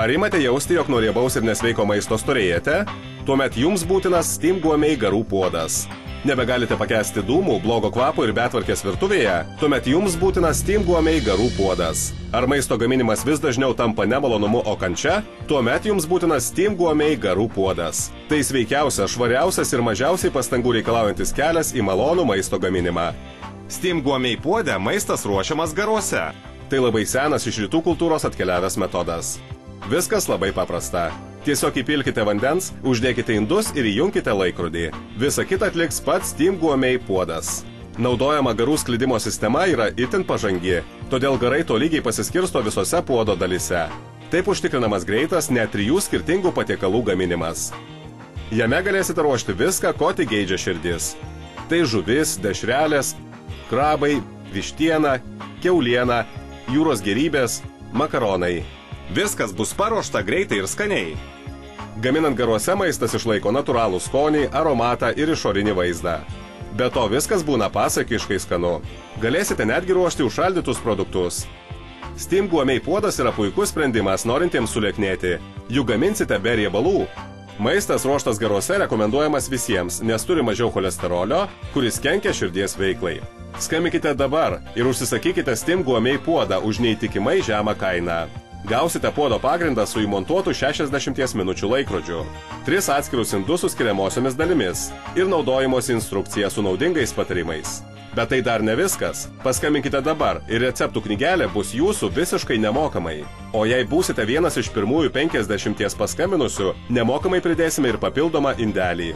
Ar imate jausti, jog nuo riebaus ir nesveiko maisto storėjate? Tuomet jums būtinas Steam Gourmet garų puodas. Nebegalite pakęsti dūmų, blogo kvapo ir betvarkės virtuvėje? Tuomet jums būtinas Steam Gourmet garų puodas. Ar maisto gaminimas vis dažniau tampa nemalonumu, o kančia? Tuomet jums būtinas Steam Gourmet garų puodas. Tai sveikiausias, švariausias ir mažiausiai pastangų reikalaujantis kelias į malonų maisto gaminimą. Steam Gourmet puode maistas ruošiamas garuose. Tai labai senas iš rytų kultūros atkeliavęs metodas. Viskas labai paprasta. Tiesiog įpilkite vandens, uždėkite indus ir įjunkite laikrodį. Visa kita atliks pats Steam Gourmet puodas. Naudojama garų sklidimo sistema yra itin pažangi, todėl garai tolygiai pasiskirsto visose puodo dalyse. Taip užtikrinamas greitas net 3 skirtingų patiekalų gaminimas. Jame galėsite ruošti viską, ko tik geidžia širdis. Tai žuvis, dešrelės, krabai, vištiena, kiauliena, jūros gėrybės, makaronai. Viskas bus paruošta greitai ir skaniai. Gaminant garuose maistas išlaiko natūralų skonį, aromatą ir išorinį vaizdą. Be to viskas būna pasakiškai skanu. Galėsite netgi ruošti užšaldytus produktus. Steam Gourmet puodas yra puikus sprendimas norintiems sulieknėti. Juk gaminsite be riebalų. Maistas ruoštas garuose rekomenduojamas visiems, nes turi mažiau cholesterolio, kuris kenkia širdies veiklai. Skambinkite dabar ir užsisakykite Steam Gourmet puodą už neįtikimai žemą kainą. Gausite puodo pagrindą su įmontuotu 60 minučių laikrodžiu, 3 atskirus indus su skiriamosiomis dalimis ir naudojimosi instrukcija su naudingais patarimais. Bet tai dar ne viskas. Paskambinkite dabar ir receptų knygelė bus jūsų visiškai nemokamai. O jei būsite vienas iš pirmųjų 50 paskambinusių, nemokamai pridėsime ir papildomą indelį.